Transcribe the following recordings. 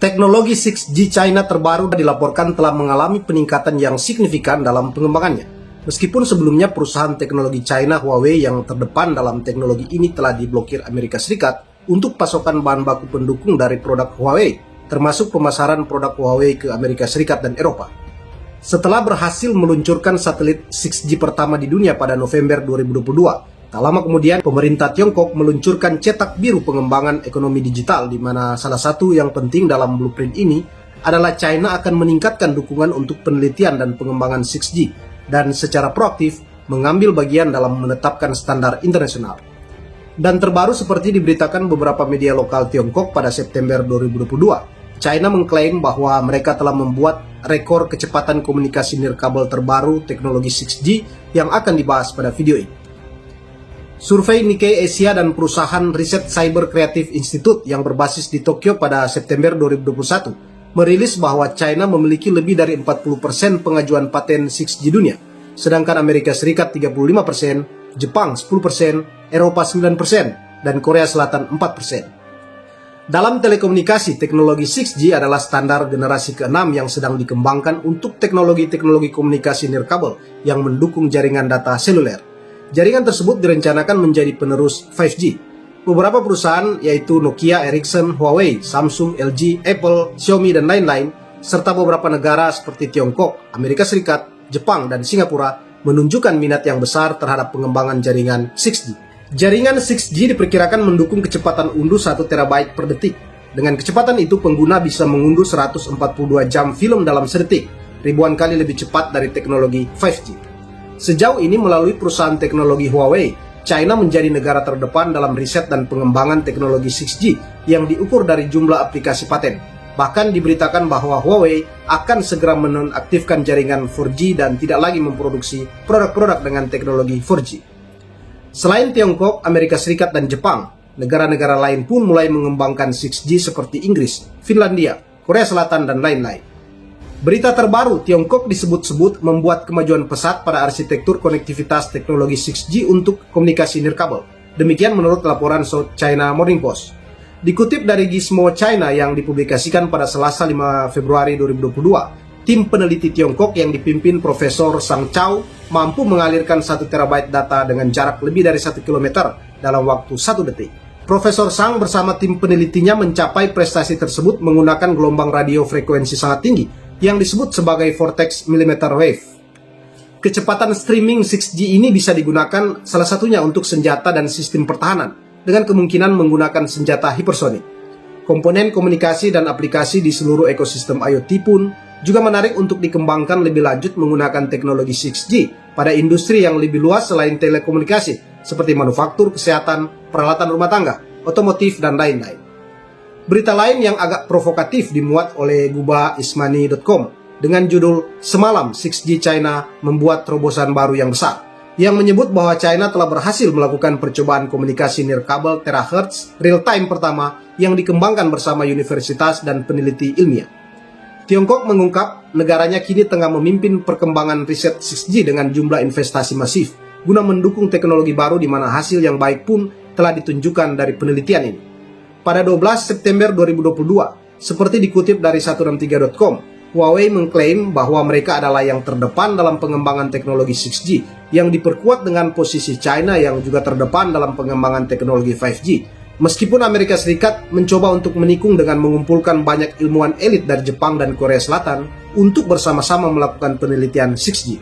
Teknologi 6G China terbaru dilaporkan telah mengalami peningkatan yang signifikan dalam pengembangannya. Meskipun sebelumnya perusahaan teknologi China Huawei yang terdepan dalam teknologi ini telah diblokir Amerika Serikat untuk pasokan bahan baku pendukung dari produk Huawei, termasuk pemasaran produk Huawei ke Amerika Serikat dan Eropa. Setelah berhasil meluncurkan satelit 6G pertama di dunia pada November 2022, tak lama kemudian, pemerintah Tiongkok meluncurkan cetak biru pengembangan ekonomi digital, di mana salah satu yang penting dalam blueprint ini adalah China akan meningkatkan dukungan untuk penelitian dan pengembangan 6G, dan secara proaktif mengambil bagian dalam menetapkan standar internasional. Dan terbaru seperti diberitakan beberapa media lokal Tiongkok pada September 2022, China mengklaim bahwa mereka telah membuat rekor kecepatan komunikasi nirkabel terbaru teknologi 6G yang akan dibahas pada video ini. Survei Nikkei Asia dan perusahaan riset Cyber Creative Institute yang berbasis di Tokyo pada September 2021 merilis bahwa China memiliki lebih dari 40% pengajuan paten 6G dunia, sedangkan Amerika Serikat 35%, Jepang 10%, Eropa 9%, dan Korea Selatan 4%. Dalam telekomunikasi, teknologi 6G adalah standar generasi ke-6 yang sedang dikembangkan untuk teknologi-teknologi komunikasi nirkabel yang mendukung jaringan data seluler. Jaringan tersebut direncanakan menjadi penerus 5G. Beberapa perusahaan yaitu Nokia, Ericsson, Huawei, Samsung, LG, Apple, Xiaomi, dan lain-lain, serta beberapa negara seperti Tiongkok, Amerika Serikat, Jepang, dan Singapura menunjukkan minat yang besar terhadap pengembangan jaringan 6G. Jaringan 6G diperkirakan mendukung kecepatan unduh 1 TB per detik. Dengan kecepatan itu, pengguna bisa mengunduh 142 jam film dalam sedetik, ribuan kali lebih cepat dari teknologi 5G. Sejauh ini melalui perusahaan teknologi Huawei, China menjadi negara terdepan dalam riset dan pengembangan teknologi 6G yang diukur dari jumlah aplikasi paten. Bahkan diberitakan bahwa Huawei akan segera menonaktifkan jaringan 4G dan tidak lagi memproduksi produk-produk dengan teknologi 4G. Selain Tiongkok, Amerika Serikat, dan Jepang, negara-negara lain pun mulai mengembangkan 6G seperti Inggris, Finlandia, Korea Selatan, dan lain-lain. Berita terbaru, Tiongkok disebut-sebut membuat kemajuan pesat pada arsitektur konektivitas teknologi 6G untuk komunikasi nirkabel. Demikian menurut laporan South China Morning Post. Dikutip dari Gizmo China yang dipublikasikan pada Selasa 5 Februari 2022, tim peneliti Tiongkok yang dipimpin Profesor Sang Chao mampu mengalirkan 1 TB data dengan jarak lebih dari 1 km dalam waktu 1 detik. Profesor Sang bersama tim penelitinya mencapai prestasi tersebut menggunakan gelombang radio frekuensi sangat tinggi yang disebut sebagai vortex millimeter wave. Kecepatan streaming 6G ini bisa digunakan salah satunya untuk senjata dan sistem pertahanan, dengan kemungkinan menggunakan senjata hipersonik. Komponen komunikasi dan aplikasi di seluruh ekosistem IoT pun juga menarik untuk dikembangkan lebih lanjut menggunakan teknologi 6G pada industri yang lebih luas selain telekomunikasi, seperti manufaktur, kesehatan, peralatan rumah tangga, otomotif, dan lain-lain. Berita lain yang agak provokatif dimuat oleh gubaismani.com dengan judul "Semalam 6G China membuat terobosan baru yang besar", yang menyebut bahwa China telah berhasil melakukan percobaan komunikasi nirkabel terahertz real-time pertama yang dikembangkan bersama universitas dan peneliti ilmiah. Tiongkok mengungkap negaranya kini tengah memimpin perkembangan riset 6G dengan jumlah investasi masif guna mendukung teknologi baru di mana hasil yang baik pun telah ditunjukkan dari penelitian ini. Pada 12 September 2022, seperti dikutip dari 163.com, Huawei mengklaim bahwa mereka adalah yang terdepan dalam pengembangan teknologi 6G yang diperkuat dengan posisi China yang juga terdepan dalam pengembangan teknologi 5G. Meskipun Amerika Serikat mencoba untuk menikung dengan mengumpulkan banyak ilmuwan elit dari Jepang dan Korea Selatan untuk bersama-sama melakukan penelitian 6G.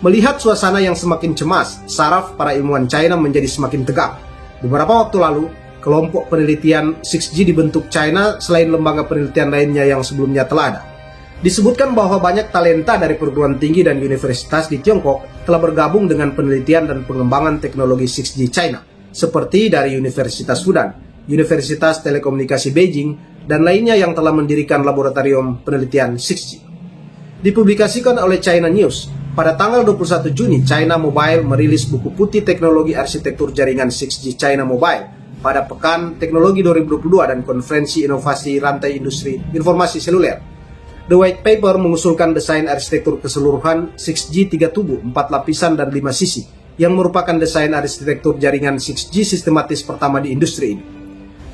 Melihat suasana yang semakin cemas, saraf para ilmuwan China menjadi semakin tegang. Beberapa waktu lalu, kelompok penelitian 6G dibentuk China selain lembaga penelitian lainnya yang sebelumnya telah ada. Disebutkan bahwa banyak talenta dari perguruan tinggi dan universitas di Tiongkok telah bergabung dengan penelitian dan pengembangan teknologi 6G China, seperti dari Universitas Fudan, Universitas Telekomunikasi Beijing, dan lainnya yang telah mendirikan laboratorium penelitian 6G. Dipublikasikan oleh China News, pada tanggal 21 Juni, China Mobile merilis buku putih teknologi arsitektur jaringan 6G China Mobile pada Pekan Teknologi 2022 dan Konferensi Inovasi Rantai Industri Informasi Seluler. The White Paper mengusulkan desain arsitektur keseluruhan 6G 3 tubuh, 4 lapisan, dan 5 sisi, yang merupakan desain arsitektur jaringan 6G sistematis pertama di industri ini.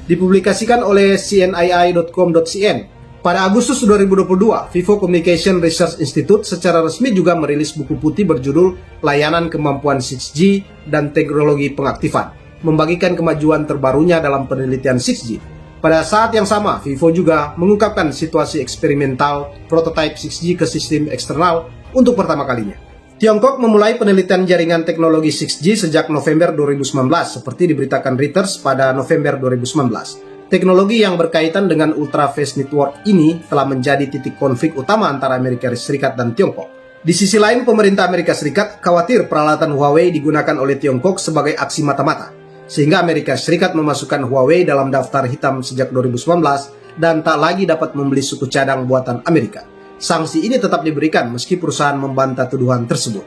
Dipublikasikan oleh cnii.com.cn. Pada Agustus 2022, Vivo Communication Research Institute secara resmi juga merilis buku putih berjudul Layanan Kemampuan 6G dan Teknologi Pengaktifan, membagikan kemajuan terbarunya dalam penelitian 6G. Pada saat yang sama, Vivo juga mengungkapkan situasi eksperimental prototipe 6G ke sistem eksternal untuk pertama kalinya. Tiongkok memulai penelitian jaringan teknologi 6G sejak November 2019, seperti diberitakan Reuters pada November 2019. Teknologi yang berkaitan dengan Ultra Fast Network ini telah menjadi titik konflik utama antara Amerika Serikat dan Tiongkok. Di sisi lain, pemerintah Amerika Serikat khawatir peralatan Huawei digunakan oleh Tiongkok sebagai aksi mata-mata, sehingga Amerika Serikat memasukkan Huawei dalam daftar hitam sejak 2019 dan tak lagi dapat membeli suku cadang buatan Amerika. Sanksi ini tetap diberikan meski perusahaan membantah tuduhan tersebut.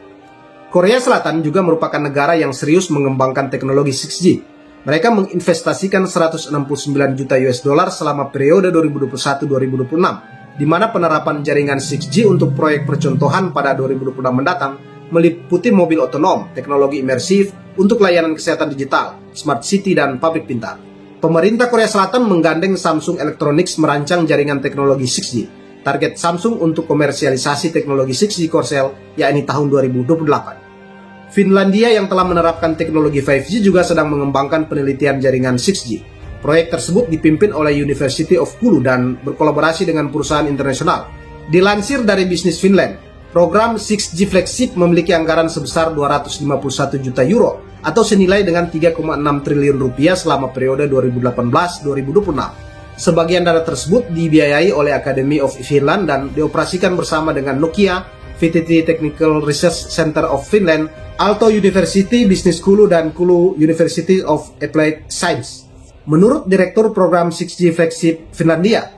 Korea Selatan juga merupakan negara yang serius mengembangkan teknologi 6G. Mereka menginvestasikan 169 juta US dollar selama periode 2021-2026, di mana penerapan jaringan 6G untuk proyek percontohan pada 2026 mendatang meliputi mobil otonom, teknologi imersif untuk layanan kesehatan digital, smart city, dan pabrik pintar. Pemerintah Korea Selatan menggandeng Samsung Electronics merancang jaringan teknologi 6G. Target Samsung untuk komersialisasi teknologi 6G Korsel yakni tahun 2028. Finlandia yang telah menerapkan teknologi 5G juga sedang mengembangkan penelitian jaringan 6G. Proyek tersebut dipimpin oleh University of Oulu dan berkolaborasi dengan perusahaan internasional. Dilansir dari Business Finland, program 6G Flagship memiliki anggaran sebesar 251 juta euro atau senilai dengan 3,6 triliun rupiah selama periode 2018-2026. Sebagian dana tersebut dibiayai oleh Academy of Finland dan dioperasikan bersama dengan Nokia, VTT Technical Research Center of Finland, Aalto University Business School, dan Oulu University of Applied Science. Menurut Direktur Program 6G Flagship Finlandia,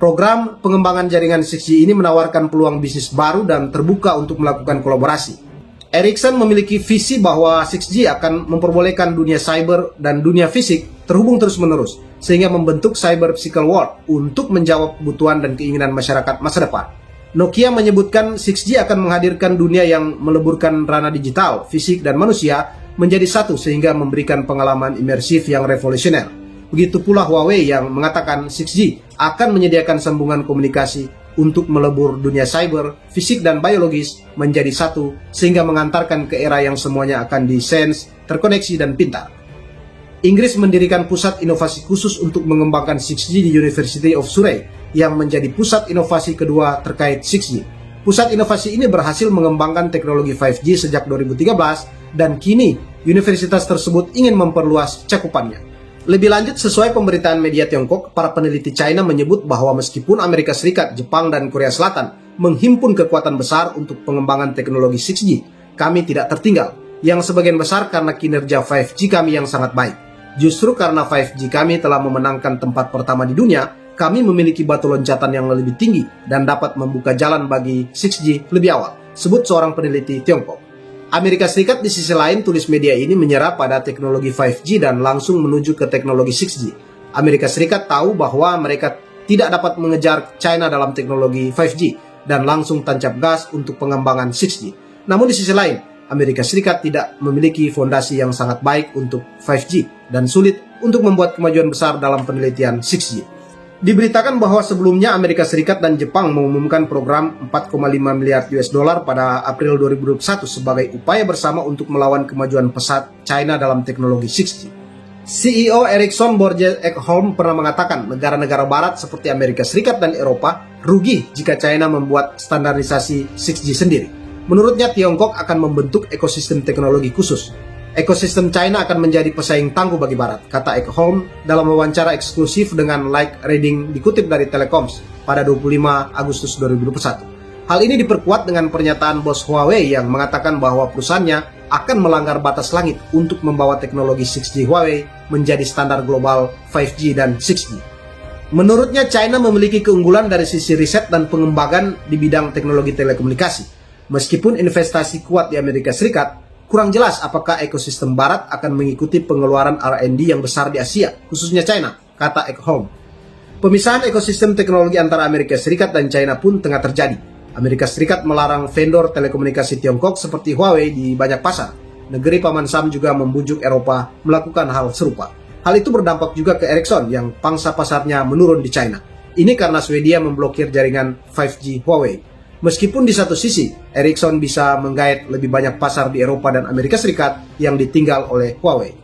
program pengembangan jaringan 6G ini menawarkan peluang bisnis baru dan terbuka untuk melakukan kolaborasi. Ericsson memiliki visi bahwa 6G akan memperbolehkan dunia cyber dan dunia fisik terhubung terus-menerus, sehingga membentuk cyber physical world untuk menjawab kebutuhan dan keinginan masyarakat masa depan. Nokia menyebutkan 6G akan menghadirkan dunia yang meleburkan ranah digital, fisik, dan manusia menjadi satu sehingga memberikan pengalaman imersif yang revolusioner. Begitu pula Huawei yang mengatakan 6G akan menyediakan sambungan komunikasi untuk melebur dunia cyber, fisik, dan biologis menjadi satu sehingga mengantarkan ke era yang semuanya akan di-sense, terkoneksi, dan pintar. Inggris mendirikan pusat inovasi khusus untuk mengembangkan 6G di University of Surrey yang menjadi pusat inovasi kedua terkait 6G. Pusat inovasi ini berhasil mengembangkan teknologi 5G sejak 2013 dan kini universitas tersebut ingin memperluas cakupannya. Lebih lanjut, sesuai pemberitaan media Tiongkok, para peneliti China menyebut bahwa meskipun Amerika Serikat, Jepang, dan Korea Selatan menghimpun kekuatan besar untuk pengembangan teknologi 6G, kami tidak tertinggal, yang sebagian besar karena kinerja 5G kami yang sangat baik. Justru karena 5G kami telah memenangkan tempat pertama di dunia, kami memiliki batu loncatan yang lebih tinggi dan dapat membuka jalan bagi 6G lebih awal, sebut seorang peneliti Tiongkok. Amerika Serikat di sisi lain, tulis media ini menyerah pada teknologi 5G dan langsung menuju ke teknologi 6G. Amerika Serikat tahu bahwa mereka tidak dapat mengejar China dalam teknologi 5G dan langsung tancap gas untuk pengembangan 6G. Namun di sisi lain, Amerika Serikat tidak memiliki fondasi yang sangat baik untuk 5G dan sulit untuk membuat kemajuan besar dalam penelitian 6G. Diberitakan bahwa sebelumnya Amerika Serikat dan Jepang mengumumkan program 4,5 miliar US dollar pada April 2021 sebagai upaya bersama untuk melawan kemajuan pesat China dalam teknologi 6G. CEO Ericsson Börje Ekholm pernah mengatakan negara-negara barat seperti Amerika Serikat dan Eropa rugi jika China membuat standarisasi 6G sendiri. Menurutnya Tiongkok akan membentuk ekosistem teknologi khusus. Ekosistem China akan menjadi pesaing tangguh bagi Barat, kata Ekholm dalam wawancara eksklusif dengan Like Reading dikutip dari Telekoms pada 25 Agustus 2021. Hal ini diperkuat dengan pernyataan bos Huawei yang mengatakan bahwa perusahaannya akan melanggar batas langit untuk membawa teknologi 6G Huawei menjadi standar global 5G dan 6G. Menurutnya China memiliki keunggulan dari sisi riset dan pengembangan di bidang teknologi telekomunikasi. Meskipun investasi kuat di Amerika Serikat, kurang jelas apakah ekosistem Barat akan mengikuti pengeluaran R&D yang besar di Asia, khususnya China, kata Ekholm. Pemisahan ekosistem teknologi antara Amerika Serikat dan China pun tengah terjadi. Amerika Serikat melarang vendor telekomunikasi Tiongkok seperti Huawei di banyak pasar. Negeri Paman Sam juga membujuk Eropa melakukan hal serupa. Hal itu berdampak juga ke Ericsson yang pangsa pasarnya menurun di China. Ini karena Swedia memblokir jaringan 5G Huawei. Meskipun di satu sisi, Ericsson bisa menggait lebih banyak pasar di Eropa dan Amerika Serikat yang ditinggal oleh Huawei.